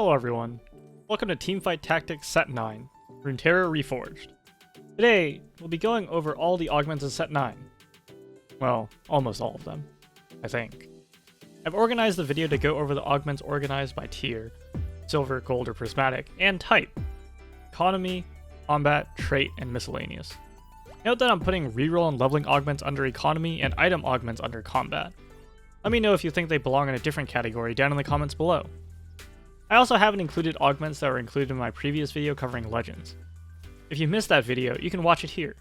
Hello everyone, welcome to Teamfight Tactics Set 9, Runeterra Reforged. Today, we'll be going over all the augments in Set 9. Well, almost all of them, I think. I've organized the video to go over the augments organized by tier, silver, gold, or prismatic, and type, economy, combat, trait, and miscellaneous. Note that I'm putting reroll and leveling augments under economy and item augments under combat. Let me know if you think they belong in a different category down in the comments below. I also haven't included augments that were included in my previous video covering legends. If you missed that video, you can watch it here.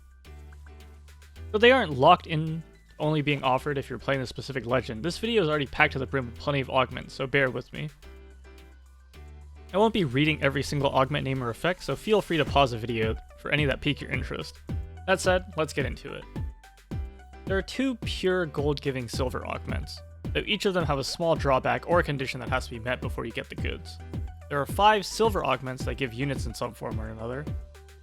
Though they aren't locked in only being offered if you're playing a specific legend, this video is already packed to the brim with plenty of augments, so bear with me. I won't be reading every single augment name or effect, so feel free to pause the video for any that pique your interest. That said, let's get into it. There are two pure gold-giving silver augments, though each of them have a small drawback or condition that has to be met before you get the goods. There are 5 silver augments that give units in some form or another.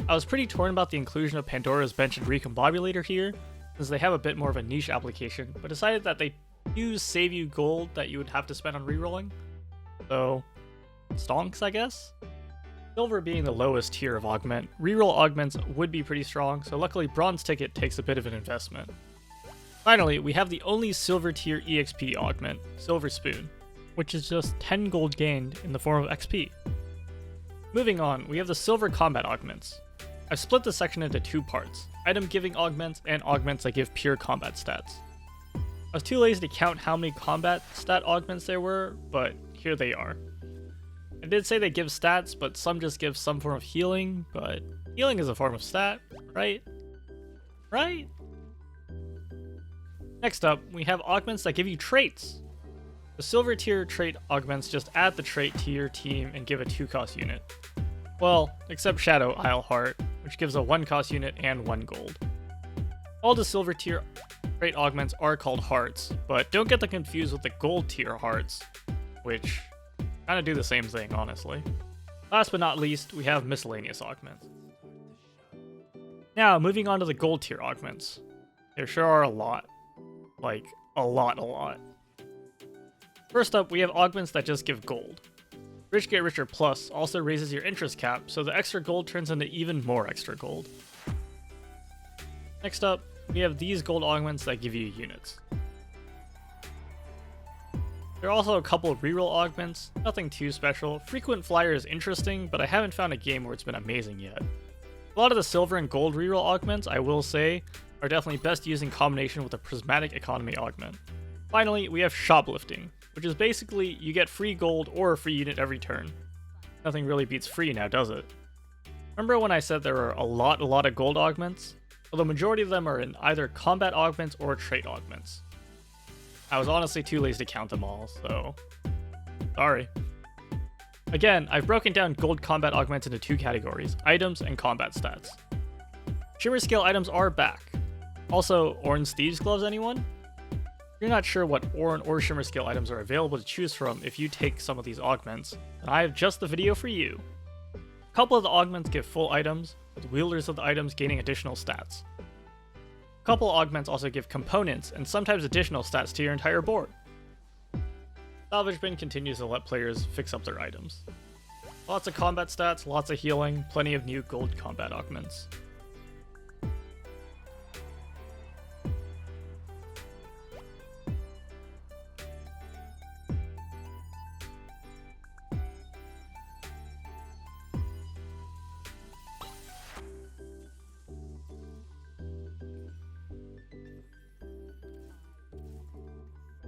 I was pretty torn about the inclusion of Pandora's Bench and Recombobulator here, since they have a bit more of a niche application, but decided that they do save you gold that you would have to spend on rerolling. So, stonks, I guess? Silver being the lowest tier of augment, reroll augments would be pretty strong, so luckily Bronze Ticket takes a bit of an investment. Finally, we have the only silver tier EXP augment, Silver Spoon, which is just 10 gold gained in the form of XP. Moving on, we have the silver combat augments. I've split this section into 2 parts, item giving augments and augments that give pure combat stats. I was too lazy to count how many combat stat augments there were, but here they are. I did say they give stats, but some just give some form of healing, but healing is a form of stat, right? Right? Next up, we have augments that give you traits. The silver tier trait augments just add the trait to your team and give a 2-cost unit. Well, except Shadow Isle Heart, which gives a 1-cost unit and 1 gold. All the silver tier trait augments are called hearts, but don't get them confused with the gold tier hearts, which kind of do the same thing, honestly. Last but not least, we have miscellaneous augments. Now, moving on to the gold tier augments. There sure are a lot. Like, a lot. First up, we have augments that just give gold. Rich Get Richer Plus also raises your interest cap, so the extra gold turns into even more extra gold. Next up, we have these gold augments that give you units. There are also a couple of reroll augments, nothing too special. Frequent Flyer is interesting, but I haven't found a game where it's been amazing yet. A lot of the silver and gold reroll augments, I will say, are definitely best used in combination with a Prismatic economy augment. Finally, we have Shoplifting, which is basically you get free gold or a free unit every turn. Nothing really beats free now, does it? Remember when I said there are a lot of gold augments? Well, the majority of them are in either combat augments or trait augments. I was honestly too lazy to count them all, so sorry. Again, I've broken down gold combat augments into 2 categories, items and combat stats. Shimmer scale items are back. Also, Orin's Thieves Gloves, anyone? If you're not sure what Orin or Shimmer scale items are available to choose from if you take some of these augments, then I have just the video for you. A couple of the augments give full items, with wielders of the items gaining additional stats. A couple augments also give components and sometimes additional stats to your entire board. Salvage Bin continues to let players fix up their items. Lots of combat stats, lots of healing, plenty of new gold combat augments.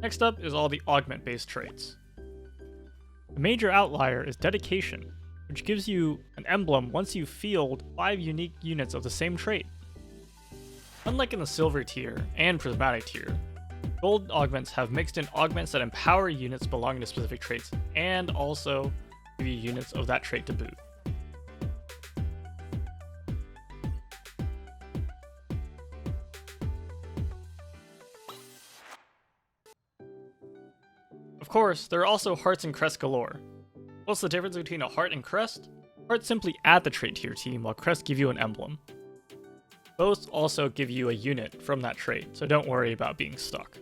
Next up is all the augment-based traits. The major outlier is Dedication, which gives you an emblem once you field 5 unique units of the same trait. Unlike in the silver tier and prismatic tier, gold augments have mixed in augments that empower units belonging to specific traits and also give you units of that trait to boot. Of course, there are also hearts and crests galore. What's the difference between a heart and crest? Hearts simply add the trait to your team, while crests give you an emblem. Both also give you a unit from that trait, so don't worry about being stuck.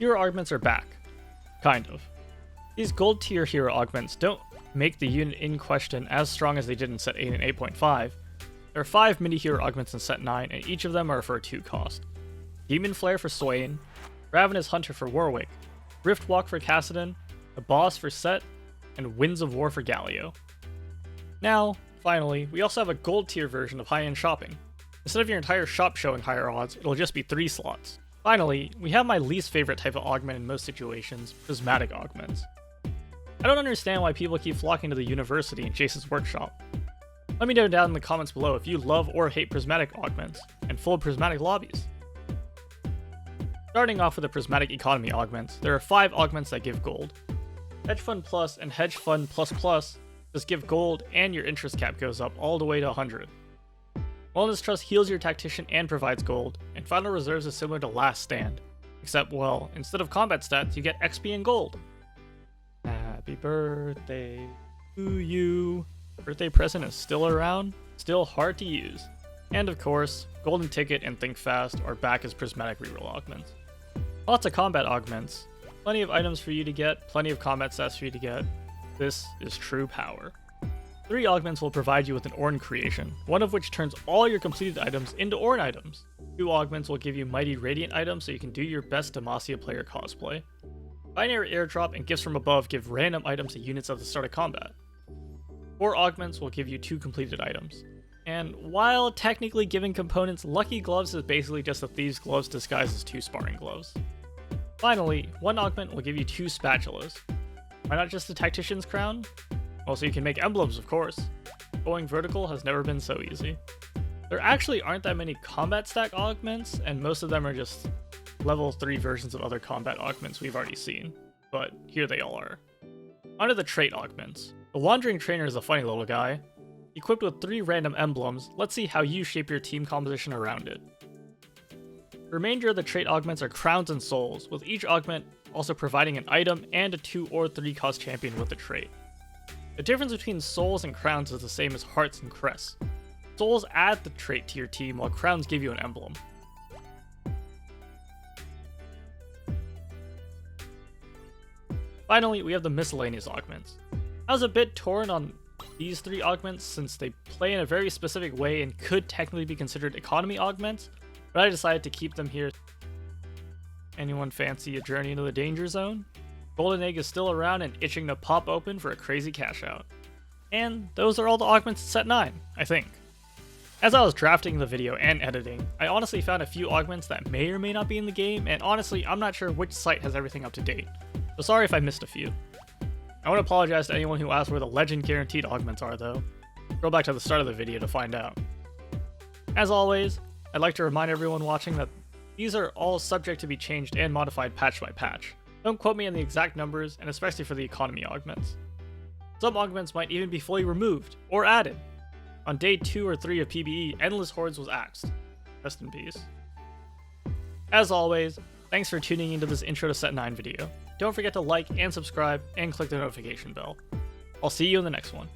Hero augments are back. Kind of. These gold tier hero augments don't make the unit in question as strong as they did in set 8 and 8.5. There are 5 mini hero augments in set 9, and each of them are for a 2 cost. Demon Flare for Swain, Ravenous Hunter for Warwick, Riftwalk for Cassidon, a Boss for Set, and Winds of War for Galio. Now, finally, we also have a gold tier version of high-end shopping. Instead of your entire shop showing higher odds, it'll just be 3 slots. Finally, we have my least favorite type of augment in most situations, Prismatic augments. I don't understand why people keep flocking to the university and Jason's workshop. Let me know down in the comments below if you love or hate Prismatic augments, and full Prismatic lobbies. Starting off with the Prismatic economy augments, there are 5 augments that give gold. Hedge Fund Plus and Hedge Fund Plus Plus just give gold and your interest cap goes up all the way to 100. Wellness Trust heals your tactician and provides gold, and Final Reserves is similar to Last Stand, except, well, instead of combat stats, you get XP and gold. Happy birthday to you. Birthday present is still around, still hard to use. And of course, Golden Ticket and Think Fast are back as Prismatic reroll augments. Lots of combat augments, plenty of items for you to get, plenty of combat stats for you to get. This is true power. 3 augments will provide you with an Ornn creation, one of which turns all your completed items into Ornn items. 2 augments will give you Mighty Radiant items so you can do your best Demacia player cosplay. Binary Airdrop and Gifts from Above give random items to units at the start of combat. 4 augments will give you 2 completed items. And while technically giving components, Lucky Gloves is basically just a Thieves' Gloves disguised as 2 Sparring Gloves. Finally, 1 augment will give you 2 spatulas. Why not just a Tactician's Crown? Well, so you can make emblems, of course. Going vertical has never been so easy. There actually aren't that many combat stack augments, and most of them are just level 3 versions of other combat augments we've already seen. But here they all are. Onto the trait augments. The Wandering Trainer is a funny little guy. Equipped with 3 random emblems, let's see how you shape your team composition around it. The remainder of the trait augments are Crowns and Souls, with each augment also providing an item and a 2 or 3 cost champion with the trait. The difference between Souls and Crowns is the same as Hearts and Crests. Souls add the trait to your team, while Crowns give you an emblem. Finally, we have the Miscellaneous augments. I was a bit torn on these 3 augments since they play in a very specific way and could technically be considered economy augments, but I decided to keep them here. Anyone fancy a journey into the danger zone? Golden Egg is still around and itching to pop open for a crazy cash out. And those are all the augments in set 9, I think. As I was drafting the video and editing, I honestly found a few augments that may or may not be in the game, and honestly, I'm not sure which site has everything up to date, so sorry if I missed a few. I want to apologize to anyone who asked where the legend guaranteed augments are though. Go back to the start of the video to find out. As always, I'd like to remind everyone watching that these are all subject to be changed and modified patch by patch. Don't quote me on the exact numbers, and especially for the economy augments. Some augments might even be fully removed, or added. On day 2 or 3 of PBE, Endless Hordes was axed. Rest in peace. As always, thanks for tuning into this intro to set 9 video. Don't forget to like and subscribe and click the notification bell. I'll see you in the next one.